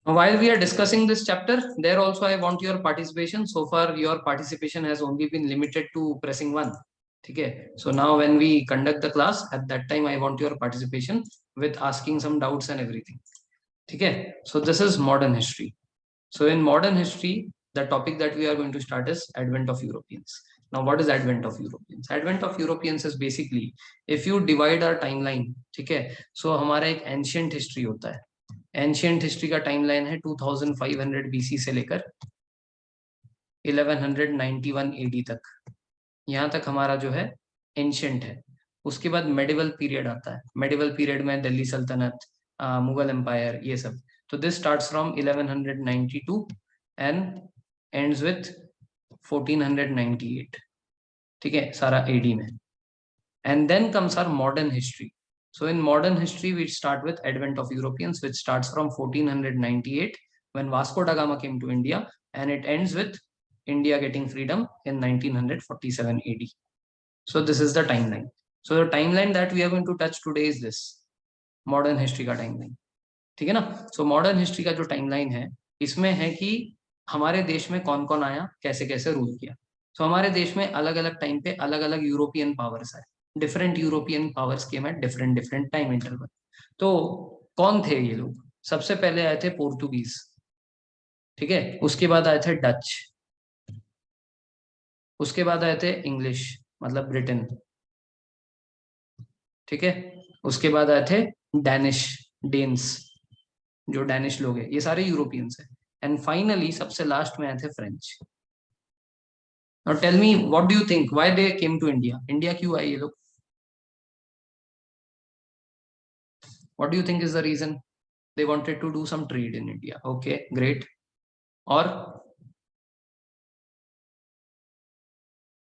While we are discussing this chapter, there also I want your participation. So far, your participation has only been limited to pressing one. Okay. So now when we conduct the class, at that time I want your participation with asking some doubts and everything. Okay. So this is modern history. So in modern history, the topic that we are going to start is Advent of Europeans. Now, what is Advent of Europeans? Advent of Europeans is basically if you divide our timeline, ठीक है? So हमारा एक ancient history होता है. Ancient history का timeline है 2500 BC से लेकर 1191 एडी तक. यहाँ तक हमारा जो है एंशियंट है. उसके बाद मेडिवल पीरियड आता है. मेडिवल पीरियड में दिल्ली सल्तनत, मुगल एम्पायर, ये सब. तो this starts from 1192 and ends with 1498. ठीक है, सारा एडी में. And then comes our modern history. So in modern history, we start with Advent of Europeans, which starts from 1498 when Vasco da Gama came to India, and it ends with India getting freedom in 1947 AD. So this is the timeline. So the timeline that we are going to touch today is this modern history का timeline. ठीक है ना? So modern history का जो timeline है, इसमें है कि हमारे देश में कौन कौन आया, कैसे कैसे रूल किया. So हमारे देश में अलग अलग टाइम पे अलग अलग यूरोपियन पावर्स आए. Different European powers came at different different time interval. तो कौन थे ये लोग? सबसे पहले आए थे पोर्टुगीज. ठीक है. उसके बाद आए थे डच. उसके बाद आए थे इंग्लिश, मतलब ब्रिटेन. ठीक है. उसके बाद आए थे डैनिश, डेन्स, जो डैनिश लोग हैं, ये सारे यूरोपियंस हैं. एंड फाइनली सबसे लास्ट में आए थे French. Now tell me what do you think why they came to India? India क्यों आए ये लोग? What do you think is the reason? They wanted to do some trade in India. Okay, great. और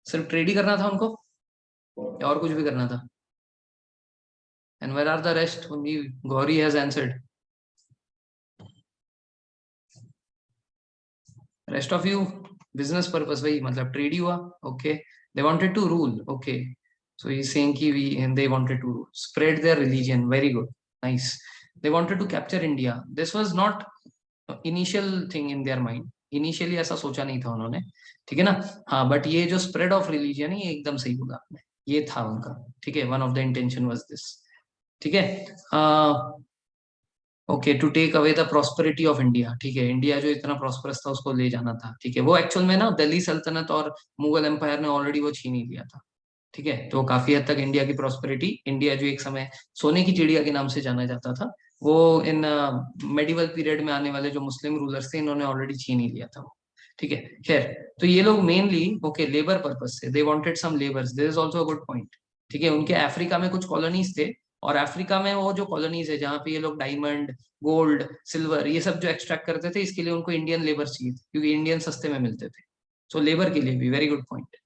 सिर्फ trade ही करना था उनको या और कुछ भी करना था? And where are the rest? Only Gauri has answered. Rest of you, business purpose वही, मतलब ट्रेड ही हुआ. Okay, they wanted to rule. Okay, so he's saying कि they wanted to spread their religion. Very good, nice. They wanted to capture India. This was not initial thing in their mind. Initially ऐसा सोचा नहीं था उन्होंने. ठीक है ना? हाँ, बट ये जो स्प्रेड ऑफ रिलीजन है, ये एकदम सही बोला आपने, ये था उनका. ठीक है, one of the intention was this. ठीक है. Okay, to take away the prosperity of India. ठीक है, इंडिया जो इतना प्रॉस्परस था उसको ले जाना था. ठीक है, वो एक्चुअल में ना दिल्ली सल्तनत और मुगल एम्पायर ने ऑलरेडी वो छीन ही लिया था. ठीक है, तो काफी हद तक इंडिया की प्रॉस्पेरिटी, इंडिया जो एक समय सोने की चिड़िया के नाम से जाना जाता था, वो इन मेडिवल पीरियड में आने वाले जो मुस्लिम रूलर्स थे, इन्होंने ऑलरेडी छीन ही लिया था वो. ठीक है. खैर, तो ये लोग मेनली ओके लेबर पर्पस से, they wanted some labours. This is also a good point. ठीक है, उनके अफ्रीका में कुछ कॉलोनीज थे, और अफ्रीका में वो जो कॉलोनीज है जहाँ पे ये लोग डायमंड, गोल्ड, सिल्वर, ये सब जो एक्सट्रैक्ट करते थे, इसके लिए उनको इंडियन लेबर चाहिए थे, क्योंकि इंडियन सस्ते में मिलते थे. सो लेबर के लिए भी वेरी गुड पॉइंट.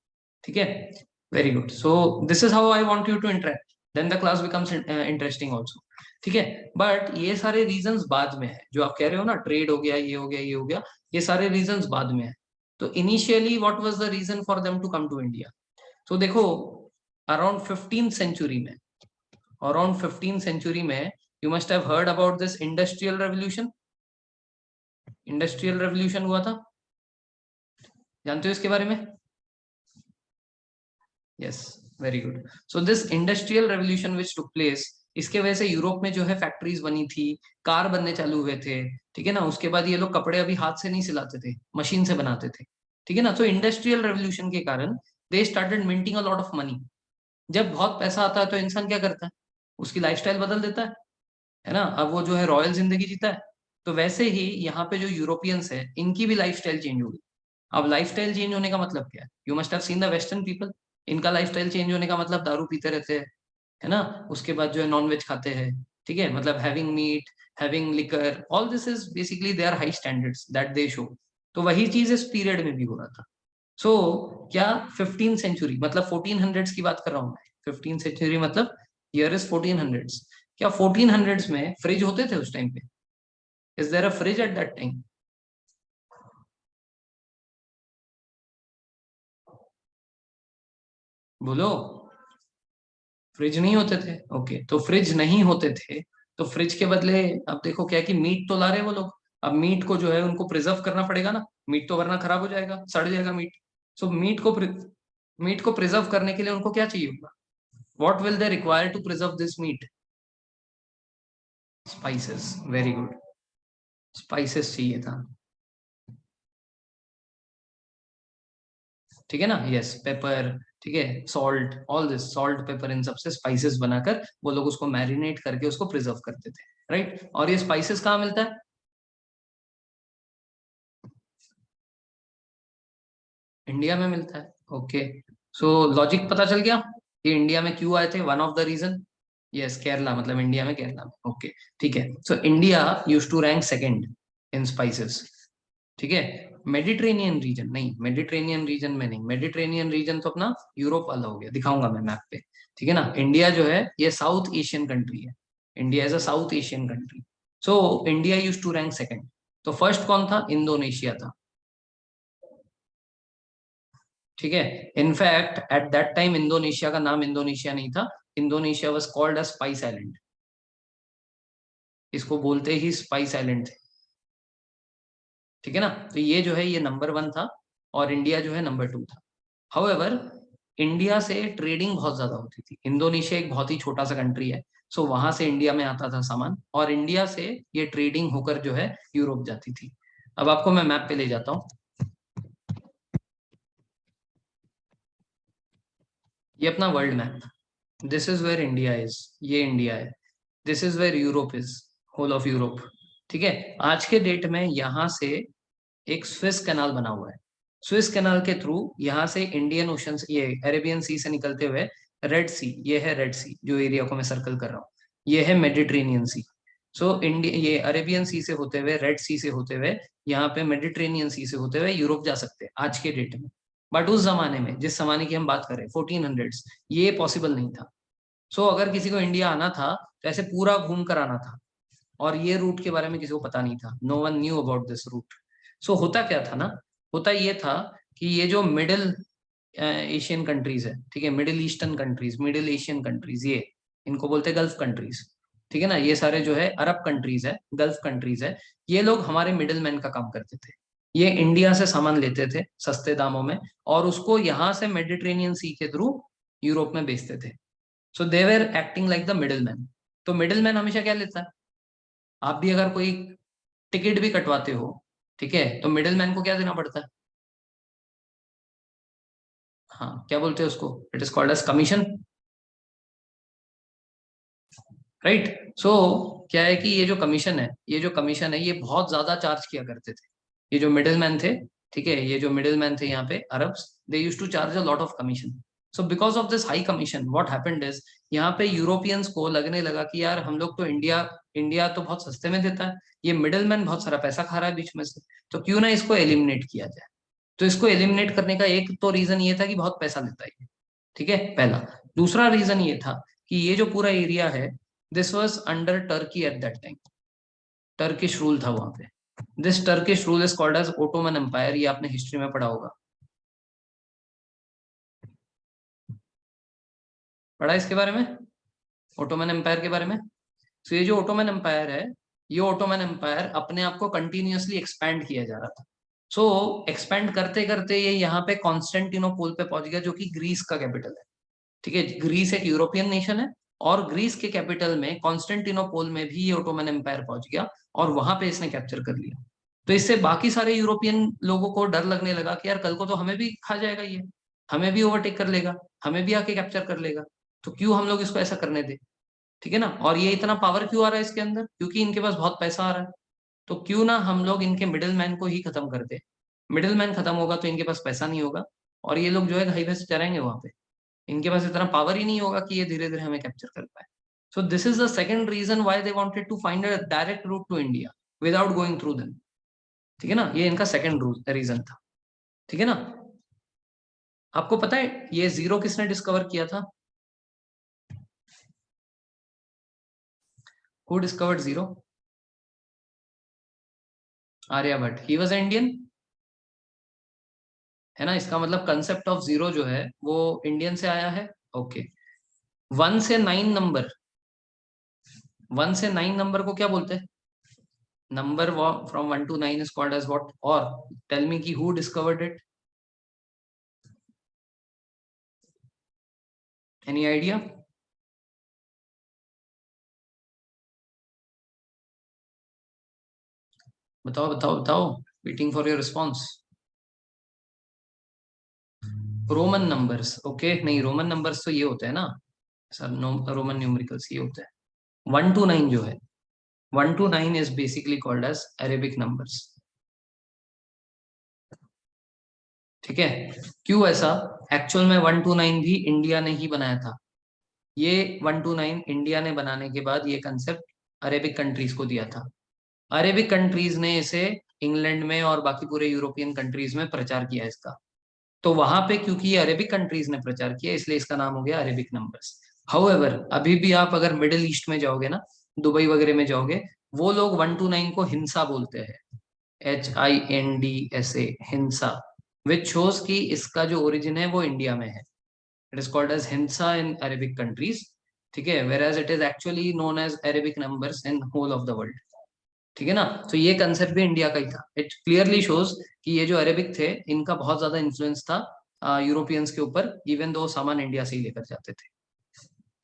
ठीक है, very good. So this is how I want you to interact, then the class becomes interesting also. ठीक है, बट ये सारे रीजंस बाद में है. जो आप कह रहे हो ना, ट्रेड हो गया, ये हो गया, ये हो गया, ये सारे रीजंस बाद में है. तो initially what was the reason for them to come to India? तो देखो, अराउंड 15th सेंचुरी में, अराउंड 15th सेंचुरी में, you must have heard about this industrial revolution. Industrial revolution हुआ था, जानते हो इसके बारे में? Yes, very good. So this industrial revolution which took place, इसके वजह से यूरोप में जो है फैक्ट्रीज बनी थी, कार बनने चालू हुए थे. ठीक है ना? उसके बाद ये लोग कपड़े अभी हाथ से नहीं सिलाते थे, मशीन से बनाते थे. ठीक है ना? तो इंडस्ट्रियल रेवोल्यूशन के कारण they started minting a lot of money. जब बहुत पैसा आता है तो इंसान क्या करता है? उसकी लाइफस्टाइल बदल देता है ना? अब वो जो है रॉयल जिंदगी जीता है. तो वैसे ही यहाँ पे जो यूरोपियंस है, इनकी भी लाइफस्टाइल चेंज हो गई. अब लाइफस्टाइल चेंज होने का मतलब क्या है? You must have seen the western people. इनका लाइफस्टाइल चेंज होने का मतलब दारू पीते रहते हैं, है ना? उसके बाद जो है नॉन वेज खाते हैं. ठीक है, मतलब having meat, having liquor, all this is basically their high standards that they show. तो वही चीज इस पीरियड में भी हो रहा था. सो क्या 15th सेंचुरी मतलब 1400s की बात कर रहा हूँ मैं. 15th सेंचुरी मतलब ईयर इज 1400s. क्या 1400s में फ्रिज होते थे उस टाइम पे? Is there a fridge at that time? बोलो. फ्रिज नहीं होते थे. ओके, तो फ्रिज नहीं होते थे, तो फ्रिज के बदले अब देखो क्या कि मीट तो ला रहे वो लोग. अब मीट को जो है उनको प्रिजर्व करना पड़ेगा ना, मीट तो वरना खराब हो जाएगा, सड़ जाएगा मीट। सो मीट को प्रिजर्व करने के लिए उनको क्या चाहिए होगा? What will they require to preserve this meat? Spices, very good, spices चाहिए था, ठीक है ना, यस, पेपर, ठीक है, salt, all this, salt pepper, इन सबसे स्पाइसेस बनाकर वो लोग उसको मैरिनेट करके उसको प्रिजर्व करते थे, राइट। और ये स्पाइसेस कहाँ मिलता है? इंडिया में मिलता है, ओके। सो लॉजिक पता चल गया कि इंडिया में क्यों आए थे, one of the reason. Yes, Kerala, मतलब इंडिया में, केरला में, ओके, ठीक है। So India use to rank second in spices, ठीक है। मेडिटेरेनियन रीजन नहीं, मेडिटेरेनियन रीजन में नहीं, मेडिटेरेनियन रीजन तो अपना यूरोप वाला हो गया, दिखाऊंगा मैं मैप पे, ठीक है ना। इंडिया जो है ये साउथ एशियन कंट्री है, India is a South Asian country. So India use to rank second. तो फर्स्ट कौन था? इंडोनेशिया था, ठीक है। In fact at that time Indonesia का नाम इंडोनेशिया नहीं था, Indonesia was called a spice island, इसको बोलते ही स्पाइस आइलैंड थे, ठीक है ना। तो ये जो है ये नंबर वन था, और इंडिया जो है नंबर टू था। हाउएवर, इंडिया से ट्रेडिंग बहुत ज्यादा होती थी, इंडोनेशिया एक बहुत ही छोटा सा कंट्री है, सो वहां से इंडिया में आता था सामान, और इंडिया से ये ट्रेडिंग होकर जो है यूरोप जाती थी। अब आपको मैं मैप पे ले जाता हूँ, ये अपना world map, this is where India is, ये इंडिया है, this is where Europe is, whole of Europe, ठीक है। आज के डेट में यहाँ से एक स्विस कैनाल बना हुआ है, स्विस कैनाल के थ्रू यहाँ से इंडियन ओशन, ये अरेबियन सी से निकलते हुए रेड सी, ये है रेड सी जो एरिया को मैं सर्कल कर रहा हूँ, ये है मेडिटेरेनियन सी। सो इंडिया, ये अरेबियन सी से होते हुए, रेड सी से होते हुए, यहाँ पे मेडिटेरेनियन सी से होते हुए यूरोप जा सकते हैं आज के डेट में। बट उस जमाने में, जिस जमाने की हम बात करें 1400s, ये पॉसिबल नहीं था। सो अगर किसी को इंडिया आना था तो ऐसे पूरा घूम कर आना था, और ये रूट के बारे में किसी को पता नहीं था, no one knew about this route. So होता क्या था ना, होता ये था कि ये जो मिडिल एशियन कंट्रीज है, ठीक है, middle eastern countries, middle Asian countries, ये इनको बोलते हैं गल्फ कंट्रीज, ठीक है ना। ये सारे जो है अरब कंट्रीज है, गल्फ कंट्रीज है, ये लोग हमारे मिडिल मैन का काम करते थे। ये इंडिया से सामान लेते थे सस्ते दामों में, और उसको यहाँ से मेडिटेरेनियन सी के थ्रू यूरोप में बेचते थे। So they were acting like the middleman. तो मिडिल मैन हमेशा क्या लेता है? आप भी अगर कोई टिकट भी कटवाते हो, ठीक है, तो मिडिल मैन को क्या देना पड़ता है? हाँ, क्या बोलते हैं उसको? It is called as commission, right. So क्या है कि ये जो कमीशन है, ये जो कमीशन है, ये बहुत ज्यादा चार्ज किया करते थे, ये जो मिडिल मैन थे, ठीक है, ये जो मिडिल मैन थे यहाँ पे Arabs, they use to charge a lot of commission. So because of this high commission what happened is, यहाँ पे यूरोपियंस को लगने लगा कि यार हम लोग तो इंडिया, इंडिया तो बहुत सस्ते में देता है, ये मिडिल मैन बहुत सारा पैसा खा रहा है बीच में से, तो क्यों ना इसको एलिमिनेट किया जाए। तो इसको एलिमिनेट करने का एक तो रीजन ये था कि बहुत पैसा लेता है ये, ठीक है, पहला। दूसरा रीजन ये था कि ये जो पूरा एरिया है, this was under Turkey at that time, Turkish rule था वहां पे। This Turkish rule is called as Ottoman empire, ये आपने हिस्ट्री में पढ़ा होगा, पढ़ा इसके बारे में, ओटोमन एम्पायर के बारे में। तो ये जो ओटोमन एम्पायर है, ये ओटोमन एम्पायर अपने आप को कंटिन्यूअसली एक्सपैंड किया जा रहा था। सो एक्सपैंड करते करते ये यहाँ पे कॉन्स्टेंटिनोपोल पे पहुंच गया, जो कि ग्रीस का कैपिटल है, ठीक है। ग्रीस एक यूरोपियन नेशन है, और ग्रीस के कैपिटल में कॉन्स्टेंटिनोपोल में भी ये ओटोमन एम्पायर पहुंच गया, और वहां पे इसने कैप्चर कर लिया। तो इससे बाकी सारे यूरोपियन लोगों को डर लगने लगा कि यार कल को तो हमें भी खा जाएगा ये, हमें भी ओवरटेक कर लेगा, हमें भी आके कैप्चर कर लेगा, तो क्यों हम लोग इसको ऐसा करने दे, ठीक है ना। और ये इतना पावर क्यों आ रहा है इसके अंदर? क्योंकि इनके पास बहुत पैसा आ रहा है। तो क्यों ना हम लोग इनके मिडिल मैन को ही खत्म कर दे, मिडिल मैन खत्म होगा तो इनके पास पैसा नहीं होगा, और ये लोग जो है घाई भैंस चराएंगे वहां पे, इनके पास इतना पावर ही नहीं होगा कि ये धीरे धीरे हमें कैप्चर कर पाए। So this is the second reason why they wanted to find a direct route to India without going through them, ठीक है ना, ये इनका सेकंड रीजन था, ठीक है ना। आपको पता है ये जीरो किसने डिस्कवर किया था? Who discovered zero? Aryabhata, he was Indian, है ना। इसका मतलब कंसेप्ट ऑफ जीरो जो है वो इंडियन से आया है, ओके। 1 से 9 नंबर, 1 से 9 नंबर को क्या बोलते हैं? Number from 1 to 9 is called as what? Or tell me ki who discovered it? Any idea? बताओ बताओ बताओ. Waiting for your response. Roman numbers. Okay, नहीं रोमन नंबर्स तो ये होते हैं ना सर, रोमन न्यूमेरिकल्स ये होते हैं. 1 to 9 जो है, 1 to 9 is basically called as Arabic numbers. ठीक है. क्यों ऐसा? एक्चुअल में 1 to 9 भी इंडिया ने ही बनाया था. ये 1 to 9 इंडिया ने बनाने के बाद ये कंसेप्ट अरेबिक कंट्रीज को दिया था. अरेबिक कंट्रीज ने इसे इंग्लैंड में और बाकी पूरे यूरोपियन कंट्रीज में प्रचार किया इसका. तो वहां पे क्योंकि ये अरेबिक कंट्रीज ने प्रचार किया इसलिए इसका नाम हो गया अरेबिक नंबर्स. हाउएवर अभी भी आप अगर मिडिल ईस्ट में जाओगे ना, दुबई वगैरह में जाओगे, वो लोग 1 to 9 को हिंसा बोलते हैं. HINDSA, हिंसा. विच शोज कि इसका जो ओरिजिन है वो इंडिया में है. इट इज कॉल्ड एज हिंसा इन अरेबिक कंट्रीज. ठीक है. Where as it is actually known as Arabic numbers in whole of the world. ठीक है ना. तो ये कंसेप्ट भी इंडिया का ही था. इट क्लियरली शोज कि ये जो अरेबिक थे इनका बहुत ज्यादा इन्फ्लुएंस था यूरोपियंस के ऊपर, इवन दो सामान इंडिया से ही लेकर जाते थे.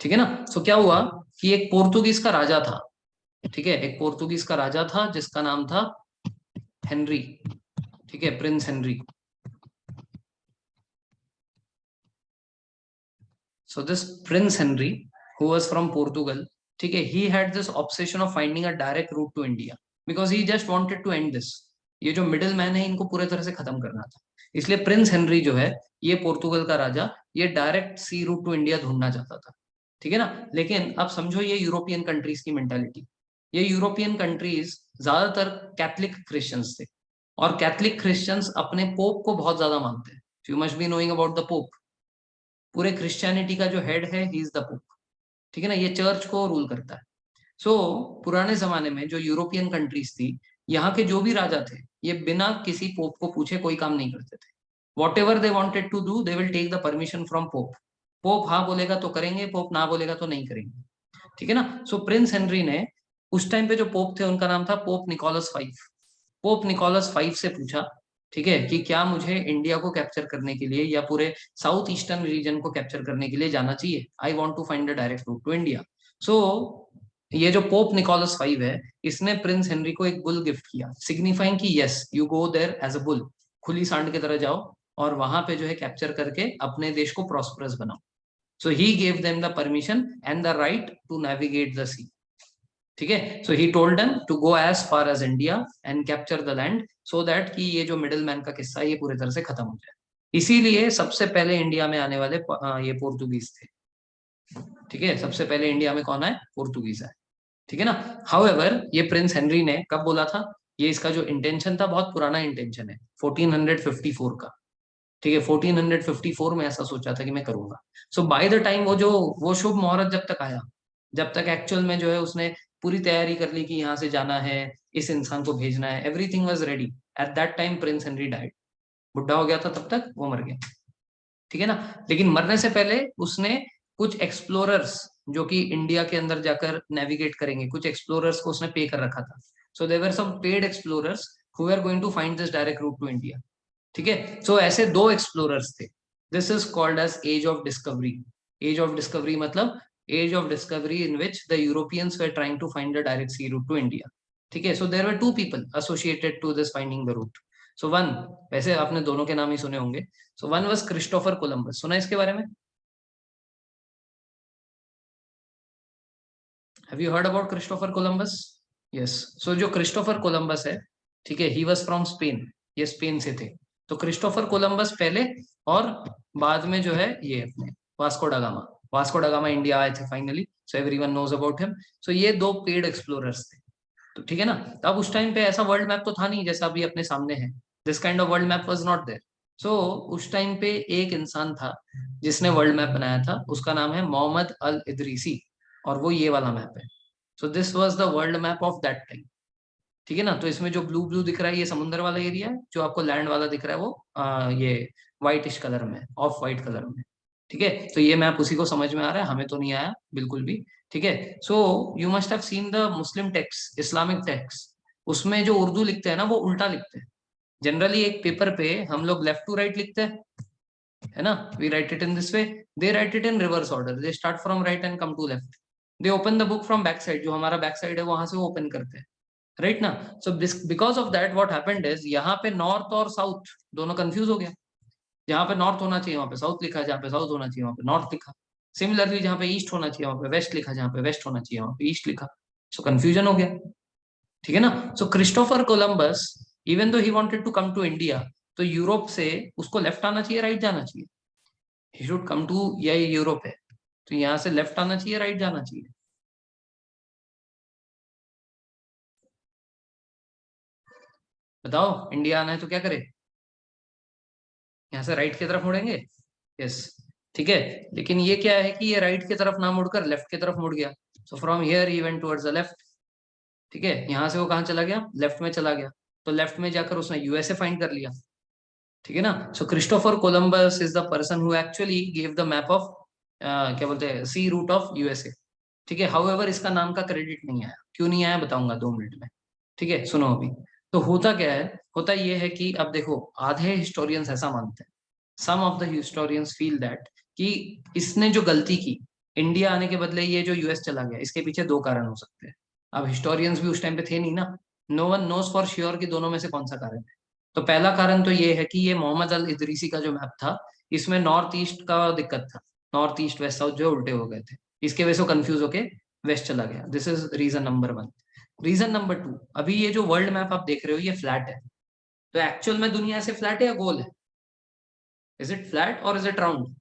ठीक है ना. सो क्या हुआ कि एक पोर्तुगीज का राजा था. ठीक है. एक पोर्तुगीज का राजा था जिसका नाम था हेनरी. ठीक है. Prince Henry. So this Prince Henry who was from Portugal. ठीक है. He had this obsession of finding a direct route to India because he just wanted to end this. ये जो मिडिल मैन है इनको पूरे तरह से खत्म करना था. इसलिए प्रिंस हेनरी जो है, ये पोर्तुगल का राजा, ये direct sea route to India ढूंढना चाहता था. ठीक है ना. लेकिन अब समझो ये यूरोपियन कंट्रीज की मेंटालिटी. ये यूरोपियन कंट्रीज ज्यादातर कैथलिक क्रिश्चियंस थे और कैथलिक क्रिश्चियंस अपने पोप को बहुत ज्यादा मानते हैं. You must be knowing about the pope. पूरे क्रिश्चियनिटी का जो हेड है ही इज द पोप. ठीक है ना. ये चर्च को रूल करता है. सो पुराने जमाने में जो यूरोपियन कंट्रीज थी, यहाँ के जो भी राजा थे, ये बिना किसी पोप को पूछे कोई काम नहीं करते थे. Whatever they wanted to do they will take the permission from Pope. Pope हाँ बोलेगा तो करेंगे, पोप ना बोलेगा तो नहीं करेंगे. ठीक है ना. सो प्रिंस हेनरी ने उस टाइम पे जो पोप थे उनका नाम था पोप निकोलस 5. पोप निकोलस 5 से पूछा, ठीक है, कि क्या मुझे इंडिया को कैप्चर करने के लिए या पूरे साउथ ईस्टर्न रीजन को कैप्चर करने के लिए जाना चाहिए. I want to find a direct route to India. So ये जो पोप निकोलस 5 है, इसने प्रिंस हेनरी को एक बुल गिफ्ट किया, सिग्निफाइंग कि yes you go there as a bull. खुली सांड की तरह जाओ और वहां पे जो है कैप्चर करके अपने देश को प्रॉस्परस बनाओ. So he gave them the permission and the right to navigate the sea. ठीक है. So he told them to go as far as India and capture the land so that कि ये जो मिडिल मैन का किस्सा है ये पूरी तरह से खत्म हो जाए. इसीलिए सबसे पहले इंडिया में आने वाले ये पोर्तुगीज थे. ठीक है. सबसे पहले इंडिया में कौन आए? पोर्तुगीज आए. ठीक है ना. हाउएवर ये प्रिंस हेनरी ने कब बोला था? ये इसका जो इंटेंशन था बहुत पुराना इंटेंशन है, 1454 का. ठीक है. 1454 में ऐसा सोचा था कि मैं करूंगा. सो बाय द टाइम वो शुभ मुहूर्त जब तक आया, जब तक एक्चुअल में जो है उसने पूरी तैयारी कर ली कि यहाँ से जाना है, इस इंसान को भेजना है, everything was ready. Eight that time Prince Henry died. बुढ़ा हो गया था तब तक, वो मर गया. ठीक है ना. लेकिन मरने से पहले उसने कुछ एक्सप्लोरर्स जो कि इंडिया के अंदर जाकर नेविगेट करेंगे, कुछ एक्सप्लोरर्स को उसने पे कर रखा था. So there were some paid explorers who are going to find this direct route to India. ठीक है. सो ऐसे दो एक्सप्लोरर्स थे. This is called as age of discovery. Age of discovery मतलब age of discovery in which the Europeans were trying to find the direct sea route to India. ठीक है. So there were two people associated to this finding the route. So one, वैसे आपने दोनों के नाम ही सुने होंगे. So one was Christopher Columbus. सुना इसके बारे में? Have you heard about Christopher Columbus? Yes. So जो क्रिस्टोफर कोलंबस है, ठीक है, ही वाज फ्रॉम स्पेन. ये स्पेन से थे. तो क्रिस्टोफर कोलंबस पहले, और बाद में जो है ये अपने Vasco da Gama. Vasco da Gama India आए थे finally. So everyone knows about him. So ये दो पेड एक्सप्लोरर्स थे. तो ठीक है ना. तो अब उस टाइम पे ऐसा वर्ल्ड मैप तो था नहीं जैसा अभी अपने सामने है. This kind of world map was not there. So उस टाइम पे एक इंसान था जिसने वर्ल्ड मैप बनाया था. उसका नाम है मोहम्मद अल इदरीसी. और वो ये वाला मैप है. So this was the world map of that time. ठीक है ना. तो इसमें जो ब्लू ब्लू दिख रहा है ये समुद्र वाला एरिया है. जो आपको लैंड वाला दिख रहा है वो ये व्हाइटिश कलर में, ऑफ व्हाइट कलर में. ठीक है. तो ये मैप उसी को समझ में आ रहा है, हमें तो नहीं आया बिल्कुल भी. ठीक है. So you must have seen the Muslim text, Islamic text. उसमें जो उर्दू लिखते हैं ना वो उल्टा लिखते हैं। जनरली एक पेपर पे हम लोग लेफ्ट टू राइट लिखते हैं, है ना, we write it in this way, they write it in reverse order, they start from right end come to left, they open the book from back side, जो हमारा back side है वहां से वो ओपन करते हैं, राइट ना। सो because of that what happened is यहाँ पे नॉर्थ और साउथ दोनों कंफ्यूज हो गया। जहाँ पे नॉर्थ होना चाहिए वहां पे साउथ लिखा, जहाँ पे साउथ होना चाहिए वहां पे नॉर्थ लिखा। सिमिलरली जहाँ पे ईस्ट होना चाहिए वहां पे वेस्ट लिखा, जहाँ पे वेस्ट होना चाहिए वहां पे ईस्ट लिखा। सो कंफ्यूजन हो गया, ठीक है ना। So Christopher Columbus even though he wanted to come to India, तो यूरोप से उसको लेफ्ट आना चाहिए राइट जाना चाहिए, ही शुड कम टू, या ये यूरोप है तो यहाँ से लेफ्ट आना चाहिए राइट जाना चाहिए। बताओ इंडिया आना है तो क्या करे, यहाँ से राइट की तरफ मुड़ेंगे, यस, ठीक है। लेकिन ये क्या है कि ये राइट की तरफ ना मुड़कर लेफ्ट की तरफ मुड़ गया, so from here he went towards the left, ठीक है। यहाँ से वो कहाँ चला गया, लेफ्ट में चला गया, तो लेफ्ट में जाकर उसने यूएसए फाइंड कर लिया, ठीक है ना। So Christopher Columbus is the person who actually give the map of, क्या बोलते हैं, सी रूट ऑफ यूएसए, ठीक है। हाउएवर इसका नाम का क्रेडिट नहीं आया, क्यों नहीं आया बताऊंगा 2 मिनट में, ठीक है। सुनो अभी, तो होता क्या है, होता ये है कि अब देखो आधे हिस्टोरियंस ऐसा मानते हैं, some of the historians feel that कि इसने जो गलती की, इंडिया आने के बदले ये जो यूएस चला गया, इसके पीछे 2 कारण हो सकते हैं। अब हिस्टोरियंस भी उस टाइम पे थे नहीं ना, no one knows for sure कि दोनों में से कौन सा कारण है। तो पहला कारण तो ये है कि ये मोहम्मद अल इदरीसी का जो मैप था, इसमें नॉर्थ ईस्ट का दिक्कत था, नॉर्थ ईस्ट वेस्ट साउथ जो उल्टे हो गए थे, इसके वजह से कंफ्यूज होके वेस्ट चला गया। This is reason number 1। Reason number 2, अभी ये जो वर्ल्ड मैप आप देख रहे हो ये फ्लैट है, तो एक्चुअल में दुनिया ऐसे फ्लैट है या गोल है, इज इट फ्लैट और is it round?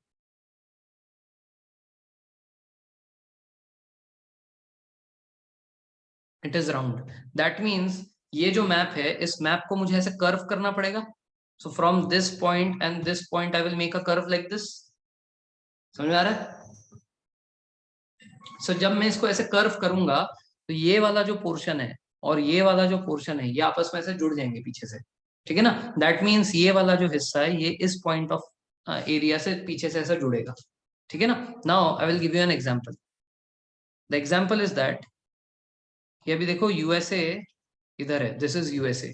It is round, that means ये जो मैप है इस मैप को मुझे ऐसे कर्व करना पड़ेगा, so from this point and this point I will make a curve like this, समझ में आ रहा है? सो जब मैं इसको ऐसे कर्व करूंगा तो ये वाला जो पोर्शन है और ये वाला जो पोर्शन है ये आपस में ऐसे जुड़ जाएंगे पीछे से, ठीक है ना। दैट मीन्स ये वाला जो हिस्सा है ये इस पॉइंट ऑफ एरिया से पीछे से ऐसा जुड़ेगा, ठीक है ना। Now I will give you an example, the example is that, ये अभी देखो यूएसए इधर है, दिस इज यूएसए,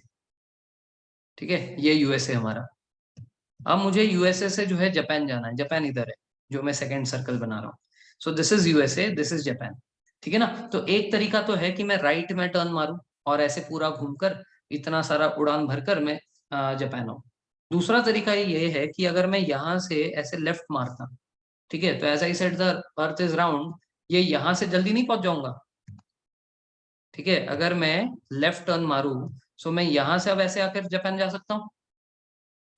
ठीक है, ये यूएसए हमारा। अब मुझे यूएसए से जो है जापान जाना है, जापान इधर है जो मैं सेकंड सर्कल बना रहा हूँ। सो this is USA, this is Japan, ठीक है ना। तो एक तरीका तो है कि मैं राइट में टर्न मारूं और ऐसे पूरा घूमकर इतना सारा उड़ान भरकर मैं जापान आऊं। दूसरा तरीका ये है कि अगर मैं यहाँ से ऐसे लेफ्ट मारता, ठीक है, तो as I said the earth is round, ये यहाँ से जल्दी नहीं पहुंच जाऊंगा, ठीक है। अगर मैं लेफ्ट टर्न मारूं, सो मैं यहाँ से अब ऐसे आकर जापान जा सकता हूँ,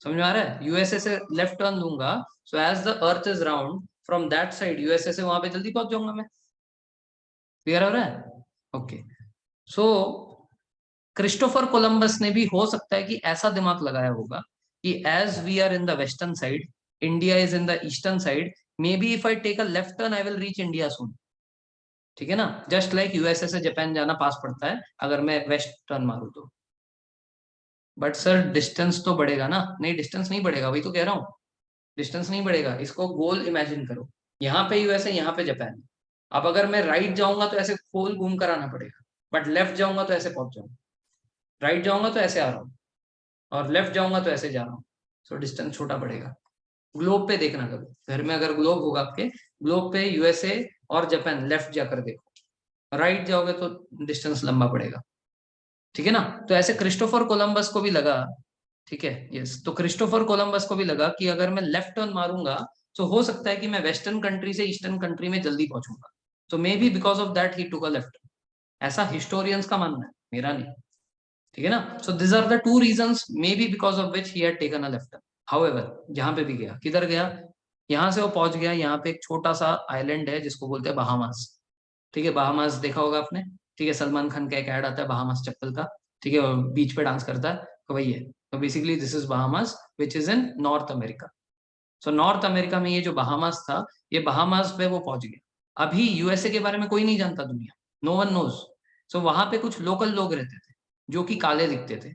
समझ में आ रहा है। यूएसए से लेफ्ट टर्न लूंगा, so as the earth is round from that side USA से वहां पे जल्दी पहुंच जाऊंगा मैं, क्लियर हो रहा है? ओके। सो क्रिस्टोफर कोलंबस ने भी हो सकता है कि ऐसा दिमाग लगाया होगा कि as we are in the western side, India is in the eastern side, may be if I take a left turn I will reach India soon, ठीक है ना। जस्ट लाइक यूएसए से जापान जाना पास पड़ता है अगर मैं वेस्ट टर्न मारूं तो। बट सर डिस्टेंस तो बढ़ेगा ना, नहीं डिस्टेंस नहीं बढ़ेगा, वही तो कह रहा हूँ, डिस्टेंस नहीं बढ़ेगा। इसको गोल इमेजिन करो, यहाँ पे यूएसए यहाँ पे जापान, अब अगर मैं राइट जाऊंगा तो ऐसे गोल घूम कर आना पड़ेगा, बट लेफ्ट जाऊंगा तो ऐसे पहुंच जाऊंगा, राइट जाऊंगा तो ऐसे आ रहा हूँ और लेफ्ट जाऊंगा तो ऐसे जा रहा हूँ, सो डिस्टेंस छोटा पड़ेगा। ग्लोब पे देखना, कभी घर में अगर ग्लोब होगा आपके, ग्लोब पे यूएसए और जापान लेफ्ट जाकर देखो, राइट जाओगे तो डिस्टेंस लंबा पड़ेगा, ठीक है ना। तो ऐसे क्रिस्टोफर कोलंबस को भी लगा, ठीक है, यस, तो क्रिस्टोफर कोलंबस को भी लगा कि अगर मैं लेफ्ट टर्न मारूंगा तो हो सकता है कि मैं वेस्टर्न कंट्री से ईस्टर्न कंट्री में जल्दी पहुंचूंगा, तो may be because of that he took a left, ऐसा हिस्टोरियंस का मानना है, मेरा नहीं, ठीक है ना। So this are the 2 reasons may be because of which he had taken a left turn. However जहां पे भी गया, किधर गया, यहाँ से वो पहुंच गया, यहाँ पे एक छोटा सा आइलैंड है जिसको बोलते हैं बहामास, ठीक है। बहामास देखा होगा आपने, ठीक है, सलमान खान का एक ऐड आता है बहामास चप्पल का, ठीक है, बीच पे डांस करता है, तो वही है। तो basically this is Bahamas which is in north America. So north America में ये जो बहामास था, ये बहामास पे वो पहुंच गया। अभी यूएसए के बारे में कोई नहीं जानता दुनिया, नो वन नोज। सो वहां पे कुछ लोकल लोग रहते थे जो कि काले दिखते थे,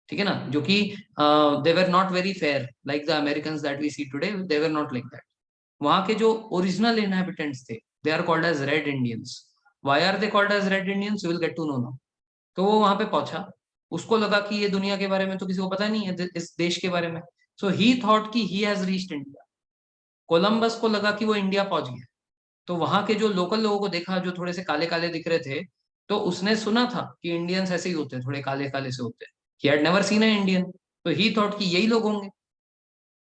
ठीक है ना, जो कि they were not very fair like the American that we see today, they were not like that. वहां के जो ओरिजिनल इनहेबिटेंट्स थे, they are called as red Indians. Why are they called as red Indians, you will get to know now. तो वो वहां पे पहुंचा, उसको लगा कि ये दुनिया के बारे में तो किसी को पता नहीं है, इस देश के बारे में। सो ही थॉट कि he has reached India. Columbus को लगा कि वो इंडिया पहुंच गया। तो वहां के जो लोकल लोगों को देखा, जो थोड़े से काले काले दिख रहे थे, तो उसने सुना था कि इंडियंस ऐसे ही होते हैं, थोड़े काले काले से होते हैं। He had never seen A Indian. तो ही थॉट कि यही लोग होंगे।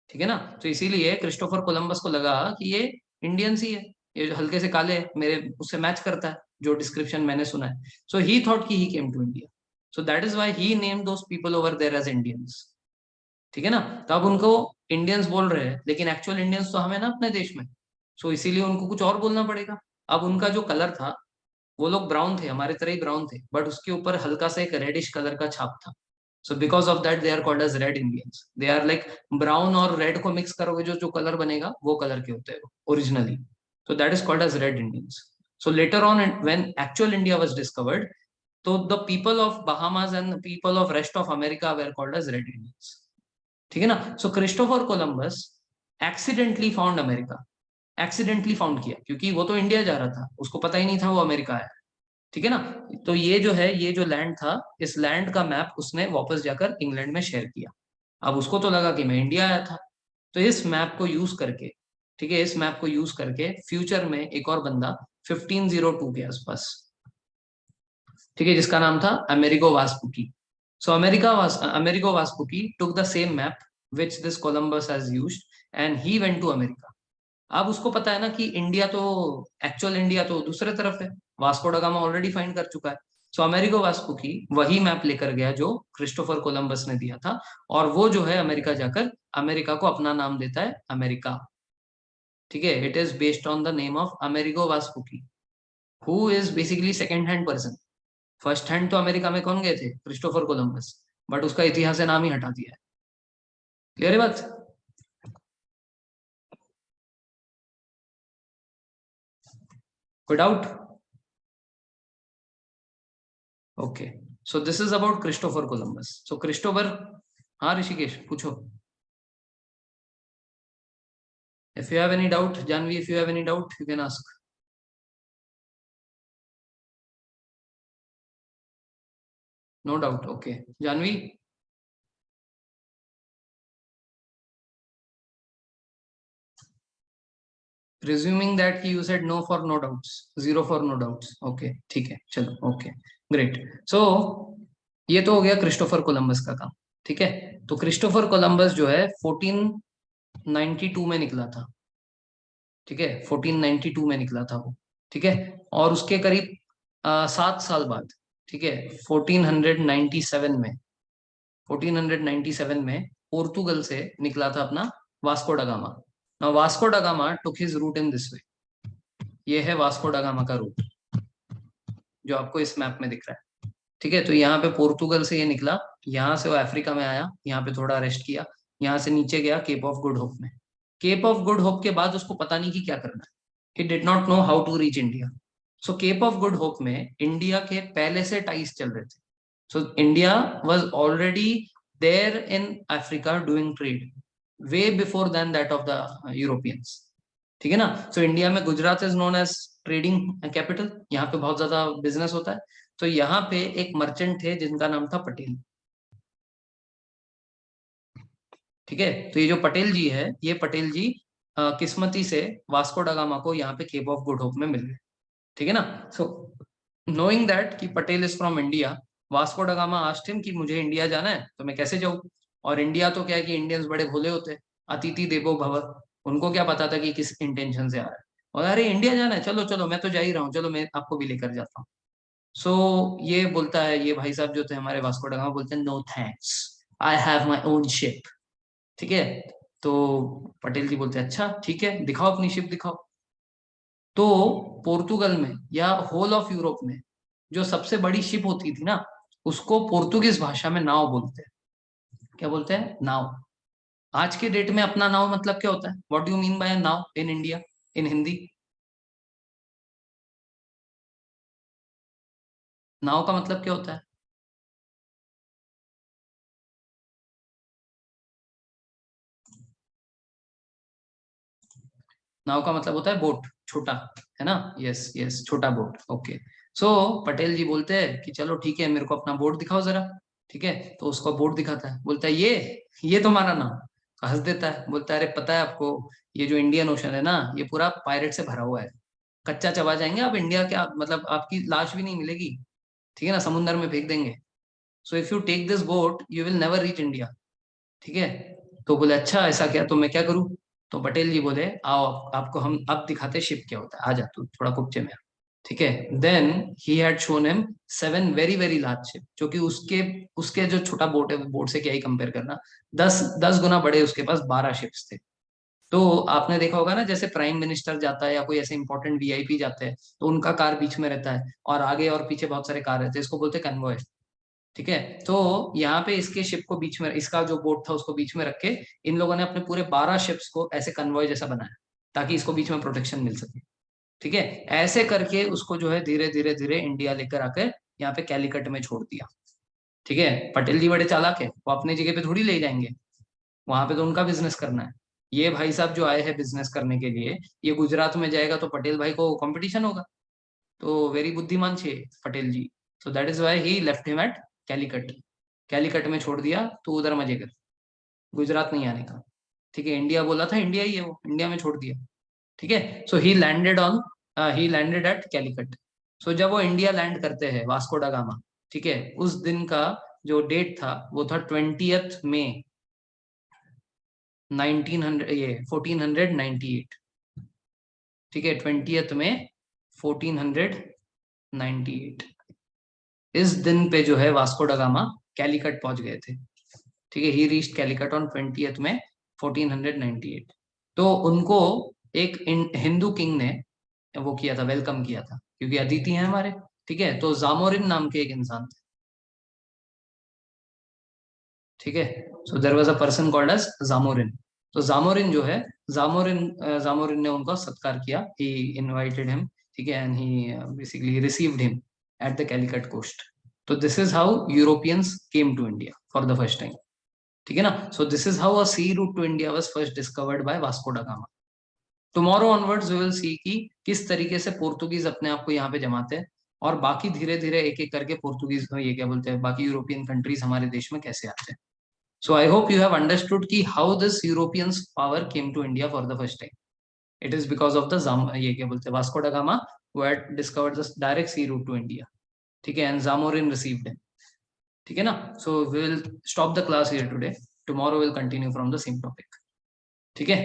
ठीक है ना। तो इसीलिए क्रिस्टोफर कोलंबस को लगा कि ये इंडियंस ही है, ये जो हल्के से काले है, मेरे उससे मैच करता है जो डिस्क्रिप्शन मैंने सुना है। सो ही थॉट कि he came to India. So that is why he name those people over there as Indians. ठीक है ना। तो अब उनको इंडियंस बोल रहे हैं, लेकिन एक्चुअल इंडियंस तो हमें ना अपने देश में। सो इसीलिए उनको कुछ और बोलना पड़ेगा। अब उनका जो कलर था, वो लोग ब्राउन थे, हमारे तरह ही ब्राउन थे, बट उसके ऊपर हल्का सा एक रेडिश कलर का छाप था। So because of that they are called as red Indians. They are like brown और रेड को मिक्स करोगे जो जो कलर बनेगा वो कलर के होते हैं originally. so that is called as red Indians. So later on, when actual India was discovered, so the people of Bahamas and the people of rest of America were called as red Indians. ठीक है ना। So Christopher Columbus accidentally found America. Accidentally found किया क्योंकि वो तो India जा रहा था, उसको पता ही नहीं था वो अमेरिका है। ठीक है ना। तो ये जो है, ये जो लैंड था, इस लैंड का मैप उसने वापस जाकर इंग्लैंड में शेयर किया। अब उसको तो लगा कि मैं इंडिया आया था। तो इस मैप को यूज करके, ठीक है, इस मैप को यूज करके फ्यूचर में एक और बंदा 1502 के आसपास, ठीक है, जिसका नाम था Amerigo Vespucci. So Amerigo Vespucci took the same map which this Columbus has used and he went to America. अब उसको पता है ना कि इंडिया तो, एक्चुअल इंडिया तो दूसरे तरफ है, Vasco da Gama already find कर चुका है। सो अमेरिगो वास्पुकी वही मैप लेकर गया जो क्रिस्टोफर कोलंबस ने दिया था, और वो जो है अमेरिका जाकर अमेरिका को अपना नाम देता है अमेरिका। ठीक है। It is based on the name of Amerigo Vespucci, who is basically second hand person. First hand तो अमेरिका में कौन गए थे? Christopher Columbus. बट उसका इतिहास से नाम ही हटा दिया है। क्लियर है बात? कोई doubt? Okay. So this is about Christopher Columbus. So Christopher, हाँ ऋषिकेश पूछो। If you have any doubt, Janhvi, if you have any doubt you can ask. No doubt, okay. Janhvi, presuming that कि you said no for no doubts, zero for no doubts, okay ठीक है, चलो, okay, great. सो ये तो हो गया Christopher Columbus का काम। ठीक है। तो क्रिस्टोफर कोलंबस जो है 1492 में निकला था। ठीक है, 1492 में निकला था वो। ठीक है। और उसके करीब 7 साल बाद, ठीक है, 1497 में, 1497 में पोर्तुगल से निकला था अपना Vasco da Gama. Now Vasco da Gama took his route in this way. ये है वास्को डा गामा का रूट जो आपको इस मैप में दिख रहा है। ठीक है। तो यहाँ पे पोर्तुगल से ये निकला, यहाँ से वो अफ्रीका में आया, यहाँ पे थोड़ा रेस्ट किया, यहाँ से नीचे गया केप ऑफ गुड होप में। केप ऑफ गुड होप के बाद उसको पता नहीं कि क्या करना है। He did not know how to reach India. So Cape of Good Hope में इंडिया के पहले से टाइज चल रहे थे। So India was already there in Africa doing trade way before then that of the Europeans. ठीक है ना। सो इंडिया में Gujarat is known as trading capital, यहाँ पे बहुत ज्यादा बिजनेस होता है। तो यहाँ पे एक मर्चेंट थे जिनका नाम था पटेल। ठीक है। तो ये जो पटेल जी है, ये पटेल जी किस्मती से वास्को डा गामा को यहाँ पे केप ऑफ गुड होप में मिल गए। ठीक है ना। सो नोइंग दैट कि Patel is from India, Vasco da gamma asked him कि मुझे इंडिया जाना है तो मैं कैसे जाऊँ। और इंडिया तो क्या है कि इंडियंस बड़े भोले होते हैं, अतिथि देवो भव। उनको क्या पता था कि किस इंटेंशन से आ रहा है। और अरे इंडिया जाना है, चलो चलो मैं तो जा ही रहा हूँ, चलो मैं आपको भी लेकर जाता हूँ। सो ये बोलता है, ये भाई साहब जो थे हमारे वास्को ड गामा, बोलते हैं no thanks, I have my own ship. ठीक है। तो पटेल जी बोलते हैं अच्छा ठीक है, दिखाओ अपनी शिप दिखाओ। तो पोर्तुगल में या होल ऑफ यूरोप में जो सबसे बड़ी शिप होती थी ना, उसको पोर्तुगीज भाषा में नाव बोलते हैं। क्या बोलते हैं? नाव। आज के डेट में अपना नाव मतलब क्या होता है? What do you mean by naav in India, in Hindi? नाव का मतलब क्या होता है? नाव का मतलब होता है बोट, छोटा, है ना। यस यस, छोटा बोट, ओके। सो पटेल जी बोलते हैं कि चलो ठीक है, मेरे को अपना बोट दिखाओ जरा। ठीक है, तो उसका बोर्ड दिखाता है, बोलता है ये तुम्हारा नाम। तो हंस देता है, बोलता है अरे पता है आपको, ये जो इंडियन ओशन है ना, ये पूरा पायरेट से भरा हुआ है, कच्चा चबा जाएंगे आप, इंडिया क्या मतलब आपकी लाश भी नहीं मिलेगी, ठीक है ना, समुद्र में फेंक देंगे। So if you take this boat you will never reach India. ठीक है, तो बोले अच्छा ऐसा क्या, तो मैं क्या करूं। तो पटेल जी बोले आओ आपको हम अब दिखाते शिप क्या होता है, आ जा तू थोड़ा कुपचे में। ठीक है, then he had shown him 7 very very large ship, जो कि उसके उसके जो छोटा बोट है, बोट से क्या ही कंपेयर करना, 10 गुना बड़े उसके पास 12 शिप्स थे। तो आपने देखा होगा ना, जैसे प्राइम मिनिस्टर जाता है या कोई ऐसे इंपॉर्टेंट वीआईपी जाते हैं, तो उनका कार बीच में रहता है और आगे और पीछे बहुत सारे कार रहते हैं, इसको बोलते हैं कन्वॉय। ठीक है, तो यहाँ पे इसके शिप को बीच में, इसका जो बोट था उसको बीच में रख के इन लोगों ने अपने पूरे 12 शिप्स को ऐसे कन्वॉय जैसा बनाया, ताकि इसको बीच में प्रोटेक्शन मिल सके। ठीक है, ऐसे करके उसको जो है धीरे धीरे धीरे इंडिया लेकर आकर यहाँ पे कैलिकट में छोड़ दिया। ठीक है, पटेल जी बड़े चालाक है, वो अपनी जगह पे थोड़ी ले जाएंगे, वहां पे तो उनका बिजनेस करना है। ये भाई साहब जो आए हैं बिजनेस करने के लिए, ये गुजरात में जाएगा तो पटेल भाई को कंपटीशन होगा। तो वेरी बुद्धिमान छे Patel ji. So that is why he left him at Calicut. Calicut में छोड़ दिया, तो उधर मजे कर, गुजरात नहीं आने का। ठीक है, इंडिया बोला था, इंडिया ही है वो, इंडिया में छोड़ दिया। ठीक है, सो ही लैंडेड एट कैलिकट। सो जब वो इंडिया लैंड करते हैं वास्को डा गामा, ठीक है, उस दिन का जो डेट था वो था 20th मई 1900, ये 1498। ठीक है, 20th मई 1498। इस दिन पे जो है वास्को डा गामा कैलिकट पहुंच गए थे। ठीक है, ही रीच्ड कैलिकट ऑन 20th मई 1498। तो उनको एक हिंदू किंग ने वो किया था, वेलकम किया था, क्योंकि अदिति हैं हमारे। ठीक है, तो जामोरिन नाम के एक इंसान थे। ठीक है, so there was a person called as Zamorin. तो जामोरिन जो है, जामोरिन ने उनका सत्कार किया, ही इनवाइटेड हिम। ठीक है, and he basically received him at the Calicut coast. तो this is how Europeans came to India for the first time. ठीक है ना, so this is how a sea route to India was first discovered by Vasco da Gama. Tomorrow onwards we will see कि किस तरीके से पोर्तुगीज अपने आप को यहाँ पे जमाते हैं, और बाकी धीरे धीरे एक एक करके पोर्तुगीज, ये क्या बोलते हैं, बाकी यूरोपियन कंट्रीज हमारे देश में कैसे आते हैं। So I hope you have understood कि how this Europeans power came to India for the first time. It is because of the ये क्या बोलते हैं, Vasco da Gama who had discovered the direct sea route to India. ठीक है, and Zamorin received him. ठीक है ना, so we will stop the class here today. Tomorrow we'll continue from the same topic. ठीक है।